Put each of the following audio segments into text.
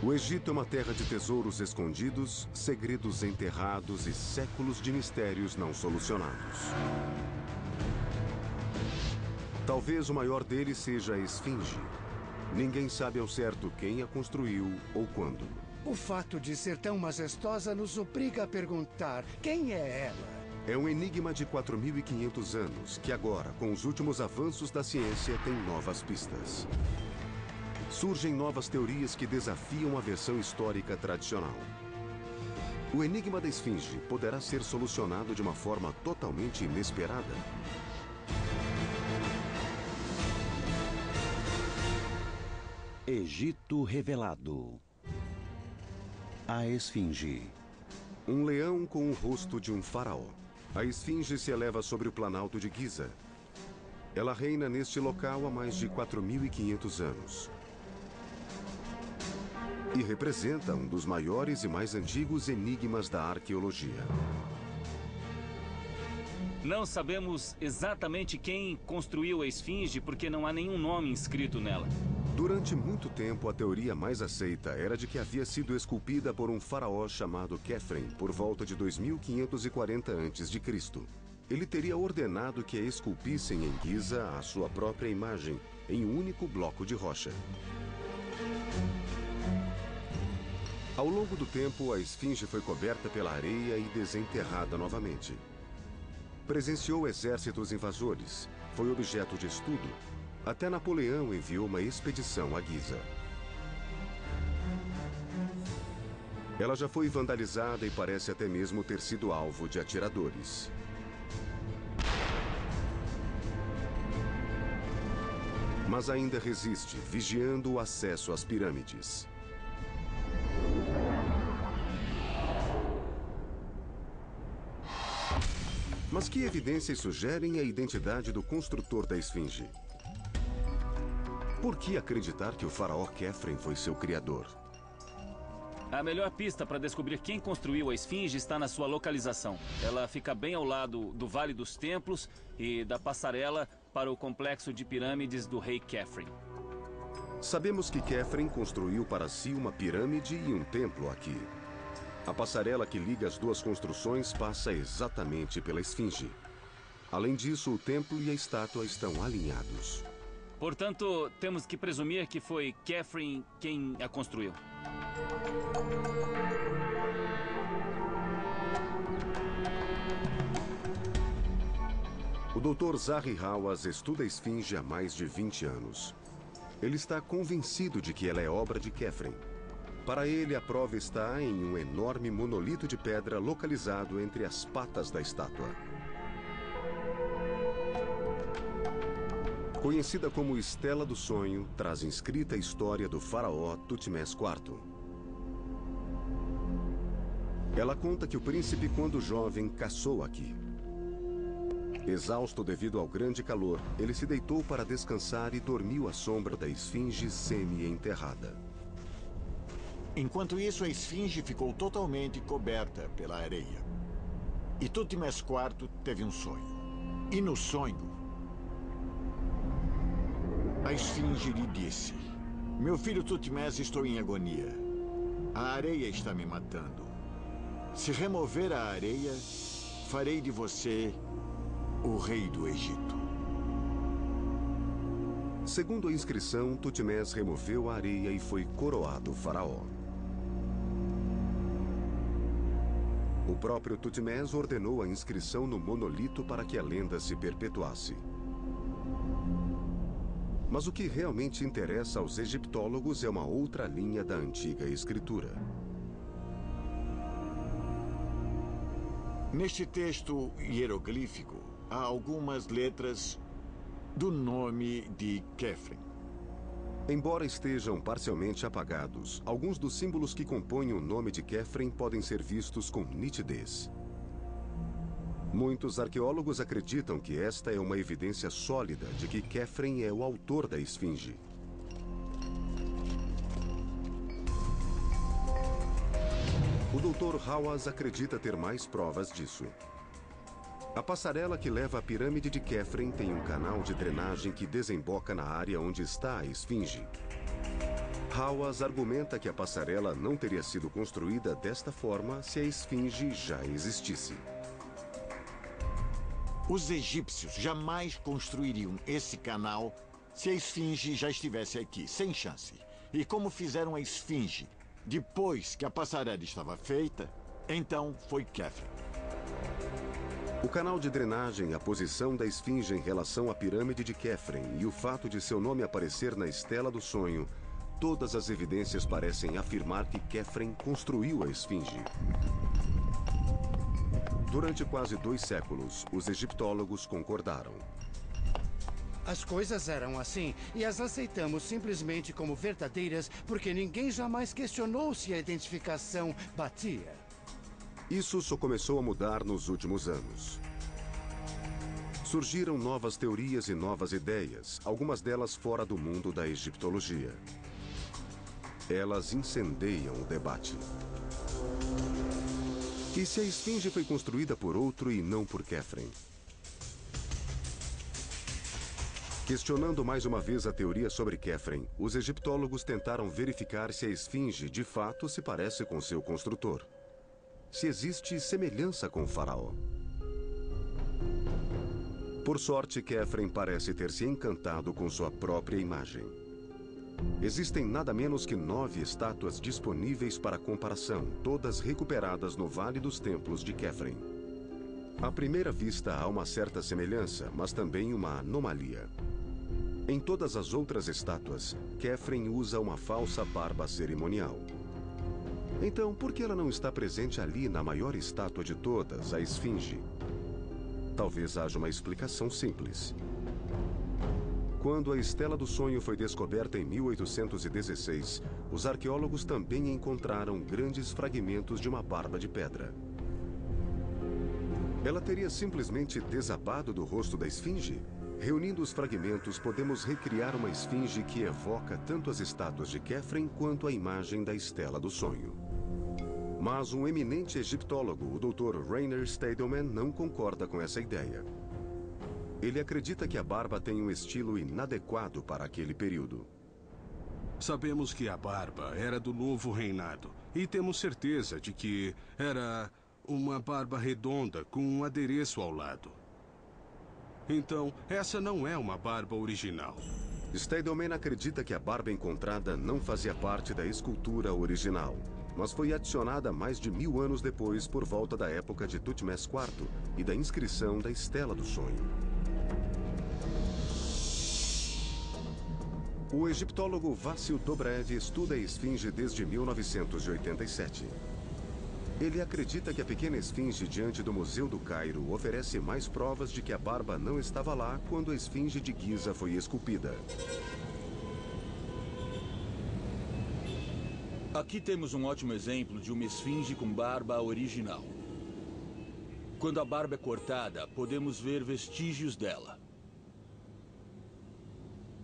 O Egito é uma terra de tesouros escondidos, segredos enterrados e séculos de mistérios não solucionados. Talvez o maior deles seja a Esfinge. Ninguém sabe ao certo quem a construiu ou quando. O fato de ser tão majestosa nos obriga a perguntar: quem é ela? É um enigma de 4.500 anos que agora, com os últimos avanços da ciência, tem novas pistas. Surgem novas teorias que desafiam a versão histórica tradicional. O enigma da Esfinge poderá ser solucionado de uma forma totalmente inesperada. Egito revelado. A Esfinge. Um leão com o rosto de um faraó. A Esfinge se eleva sobre o Planalto de Giza. Ela reina neste local há mais de 4.500 anos. E representa um dos maiores e mais antigos enigmas da arqueologia. Não sabemos exatamente quem construiu a Esfinge porque não há nenhum nome inscrito nela. Durante muito tempo, a teoria mais aceita era de que havia sido esculpida por um faraó chamado Khephren por volta de 2540 a.C. Ele teria ordenado que a esculpissem em Giza a sua própria imagem, em um único bloco de rocha. Ao longo do tempo, a Esfinge foi coberta pela areia e desenterrada novamente. Presenciou exércitos invasores, foi objeto de estudo. Até Napoleão enviou uma expedição a Giza. Ela já foi vandalizada e parece até mesmo ter sido alvo de atiradores. Mas ainda resiste, vigiando o acesso às pirâmides. Mas que evidências sugerem a identidade do construtor da Esfinge? Por que acreditar que o faraó Khephren foi seu criador? A melhor pista para descobrir quem construiu a Esfinge está na sua localização. Ela fica bem ao lado do Vale dos Templos e da passarela para o complexo de pirâmides do rei Khephren. Sabemos que Khephren construiu para si uma pirâmide e um templo aqui. A passarela que liga as duas construções passa exatamente pela Esfinge. Além disso, o templo e a estátua estão alinhados. Portanto, temos que presumir que foi Khephren quem a construiu. O Dr. Zahi Hawass estuda a Esfinge há mais de 20 anos. Ele está convencido de que ela é obra de Khephren. Para ele, a prova está em um enorme monolito de pedra localizado entre as patas da estátua. Conhecida como Estela do Sonho, traz inscrita a história do faraó Tutmés IV. Ela conta que o príncipe, quando jovem, caçou aqui. Exausto devido ao grande calor, ele se deitou para descansar e dormiu à sombra da Esfinge semi-enterrada. Enquanto isso, a Esfinge ficou totalmente coberta pela areia. E Tutmés IV teve um sonho. E no sonho, a Esfinge lhe disse: meu filho Tutmés, estou em agonia. A areia está me matando. Se remover a areia, farei de você o rei do Egito. Segundo a inscrição, Tutmés removeu a areia e foi coroado faraó. O próprio Tutmés ordenou a inscrição no monolito para que a lenda se perpetuasse. Mas o que realmente interessa aos egiptólogos é uma outra linha da antiga escritura. Neste texto hieroglífico, há algumas letras do nome de Khephren. Embora estejam parcialmente apagados, alguns dos símbolos que compõem o nome de Khephren podem ser vistos com nitidez. Muitos arqueólogos acreditam que esta é uma evidência sólida de que Khephren é o autor da Esfinge. O Dr. Hawass acredita ter mais provas disso. A passarela que leva à pirâmide de Khephren tem um canal de drenagem que desemboca na área onde está a Esfinge. Hawass argumenta que a passarela não teria sido construída desta forma se a esfinge já existisse. Os egípcios jamais construiriam esse canal se a esfinge já estivesse aqui, sem chance. E como fizeram a esfinge depois que a passarela estava feita, então foi Khephren. O canal de drenagem, a posição da esfinge em relação à pirâmide de Khephren e o fato de seu nome aparecer na Estela do Sonho, todas as evidências parecem afirmar que Khephren construiu a esfinge. Durante quase 2 séculos, os egiptólogos concordaram. As coisas eram assim e as aceitamos simplesmente como verdadeiras porque ninguém jamais questionou se a identificação batia. Isso só começou a mudar nos últimos anos. Surgiram novas teorias e novas ideias, algumas delas fora do mundo da egiptologia. Elas incendeiam o debate. E se a esfinge foi construída por outro e não por Khephren? Questionando mais uma vez a teoria sobre Khephren, os egiptólogos tentaram verificar se a esfinge de fato se parece com seu construtor. Se existe semelhança com o faraó. Por sorte, Khephren parece ter se encantado com sua própria imagem. Existem nada menos que 9 estátuas disponíveis para comparação, todas recuperadas no Vale dos Templos de Khephren. À primeira vista, há uma certa semelhança, mas também uma anomalia. Em todas as outras estátuas, Khephren usa uma falsa barba cerimonial. Então, por que ela não está presente ali na maior estátua de todas, a Esfinge? Talvez haja uma explicação simples. Quando a Estela do Sonho foi descoberta em 1816, os arqueólogos também encontraram grandes fragmentos de uma barba de pedra. Ela teria simplesmente desabado do rosto da Esfinge? Reunindo os fragmentos, podemos recriar uma esfinge que evoca tanto as estátuas de Khephren quanto a imagem da Estela do Sonho. Mas um eminente egiptólogo, o Dr. Rainer Stadelman, não concorda com essa ideia. Ele acredita que a barba tem um estilo inadequado para aquele período. Sabemos que a barba era do novo reinado e temos certeza de que era uma barba redonda com um adereço ao lado. Então, essa não é uma barba original. Stadelman acredita que a barba encontrada não fazia parte da escultura original, mas foi adicionada mais de 1000 anos depois, por volta da época de Tutmés IV e da inscrição da Estela do Sonho. O egiptólogo Vassil Dobrev estuda a esfinge desde 1987. Ele acredita que a pequena esfinge diante do Museu do Cairo oferece mais provas de que a barba não estava lá quando a esfinge de Giza foi esculpida. Aqui temos um ótimo exemplo de uma esfinge com barba original. Quando a barba é cortada, podemos ver vestígios dela.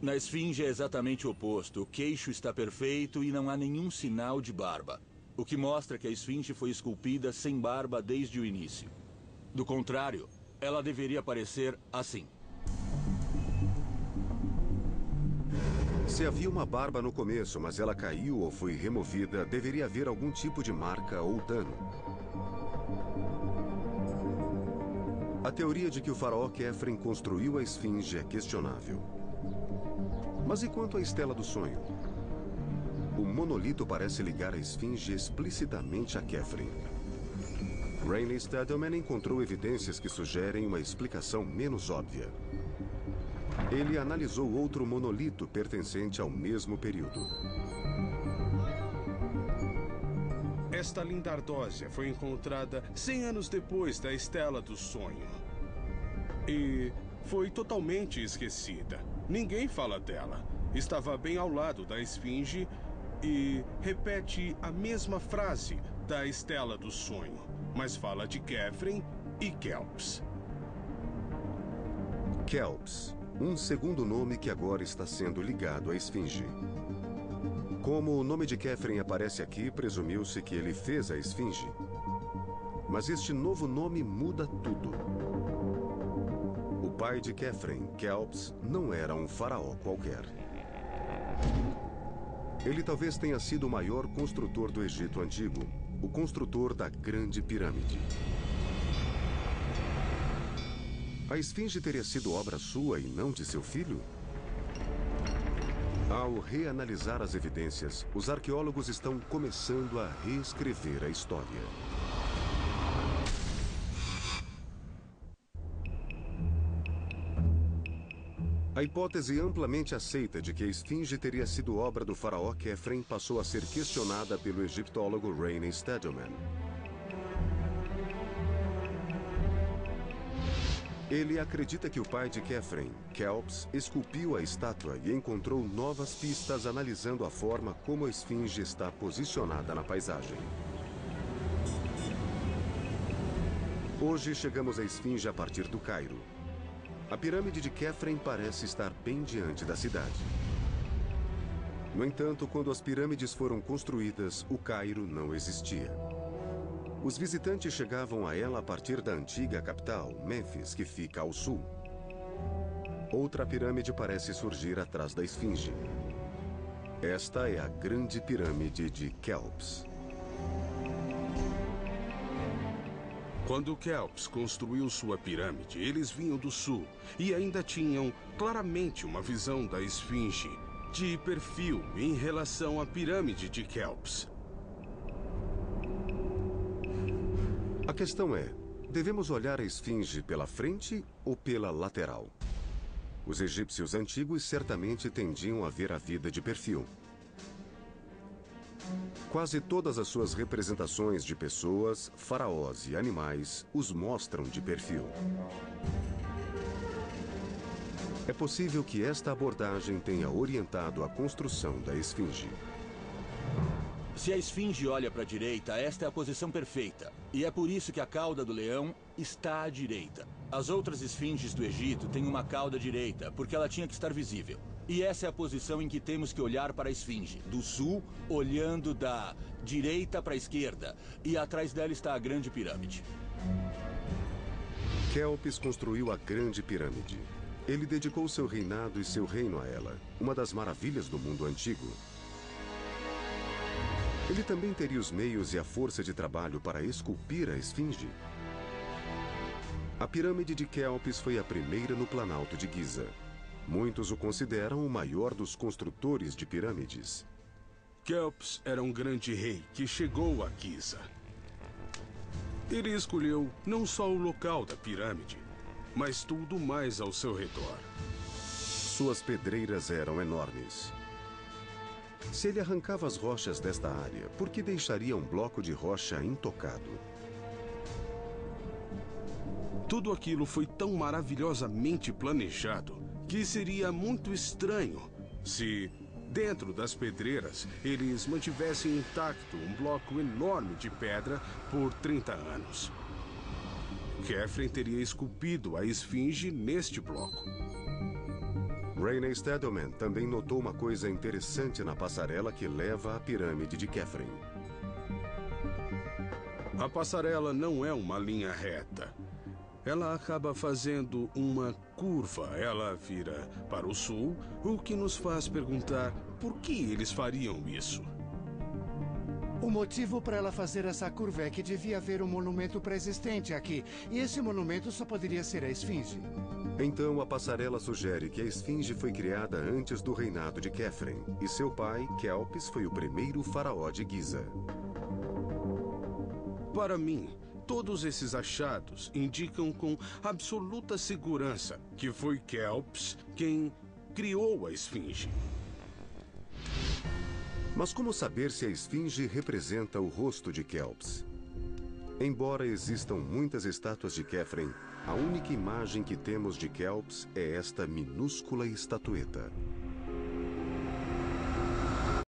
Na esfinge é exatamente o oposto. O queixo está perfeito e não há nenhum sinal de barba. O que mostra que a esfinge foi esculpida sem barba desde o início. Do contrário, ela deveria parecer assim. Se havia uma barba no começo, mas ela caiu ou foi removida, deveria haver algum tipo de marca ou dano. A teoria de que o faraó Khephren construiu a esfinge é questionável. Mas e quanto à Estela do Sonho? O monolito parece ligar a esfinge explicitamente a Khephren. Rainer Stadelman encontrou evidências que sugerem uma explicação menos óbvia. Ele analisou outro monolito pertencente ao mesmo período. Esta lindardósia foi encontrada 100 anos depois da Estela do Sonho. E foi totalmente esquecida. Ninguém fala dela. Estava bem ao lado da esfinge e repete a mesma frase da Estela do Sonho, mas fala de Khephren e Kelps. Kelps, um segundo nome que agora está sendo ligado à esfinge. Como o nome de Khephren aparece aqui, presumiu-se que ele fez a esfinge. Mas este novo nome muda tudo. O pai de Khephren, Kelps, não era um faraó qualquer. Ele talvez tenha sido o maior construtor do Egito Antigo, o construtor da Grande Pirâmide. A esfinge teria sido obra sua e não de seu filho? Ao reanalisar as evidências, os arqueólogos estão começando a reescrever a história. A hipótese amplamente aceita de que a esfinge teria sido obra do faraó Khafre passou a ser questionada pelo egiptólogo Rainey Stadelman. Ele acredita que o pai de Khafre, Kelps, esculpiu a estátua e encontrou novas pistas analisando a forma como a esfinge está posicionada na paisagem. Hoje chegamos à esfinge a partir do Cairo. A pirâmide de Khafre parece estar bem diante da cidade. No entanto, quando as pirâmides foram construídas, o Cairo não existia. Os visitantes chegavam a ela a partir da antiga capital, Mênfis, que fica ao sul. Outra pirâmide parece surgir atrás da esfinge. Esta é a Grande Pirâmide de Kelps. Quando Kelps construiu sua pirâmide, eles vinham do sul e ainda tinham claramente uma visão da esfinge de perfil em relação à pirâmide de Kelps. A questão é, devemos olhar a esfinge pela frente ou pela lateral? Os egípcios antigos certamente tendiam a ver a vida de perfil. Quase todas as suas representações de pessoas, faraós e animais os mostram de perfil. É possível que esta abordagem tenha orientado a construção da esfinge. Se a esfinge olha para a direita, esta é a posição perfeita. E é por isso que a cauda do leão está à direita. As outras esfinges do Egito têm uma cauda direita, porque ela tinha que estar visível. E essa é a posição em que temos que olhar para a esfinge. Do sul, olhando da direita para a esquerda. E atrás dela está a Grande Pirâmide. Kelps construiu a Grande Pirâmide. Ele dedicou seu reinado e seu reino a ela, uma das maravilhas do mundo antigo. Ele também teria os meios e a força de trabalho para esculpir a esfinge. A pirâmide de Kelps foi a primeira no Planalto de Giza. Muitos o consideram o maior dos construtores de pirâmides. Kelps era um grande rei que chegou a Giza. Ele escolheu não só o local da pirâmide, mas tudo mais ao seu redor. Suas pedreiras eram enormes. Se ele arrancava as rochas desta área, por que deixaria um bloco de rocha intocado? Tudo aquilo foi tão maravilhosamente planejado que seria muito estranho se, dentro das pedreiras, eles mantivessem intacto um bloco enorme de pedra por 30 anos. Khafre teria esculpido a esfinge neste bloco. Rainey Stadelman também notou uma coisa interessante na passarela que leva à pirâmide de Khafre. A passarela não é uma linha reta. Ela acaba fazendo uma curva. Ela vira para o sul, o que nos faz perguntar por que eles fariam isso. O motivo para ela fazer essa curva é que devia haver um monumento pré-existente aqui. E esse monumento só poderia ser a esfinge. Então, a passarela sugere que a esfinge foi criada antes do reinado de Khafre, e seu pai, Kelps, foi o primeiro faraó de Giza. Para mim, todos esses achados indicam com absoluta segurança que foi Kelps quem criou a esfinge. Mas como saber se a esfinge representa o rosto de Kelps? Embora existam muitas estátuas de Khafre, a única imagem que temos de Kelps é esta minúscula estatueta.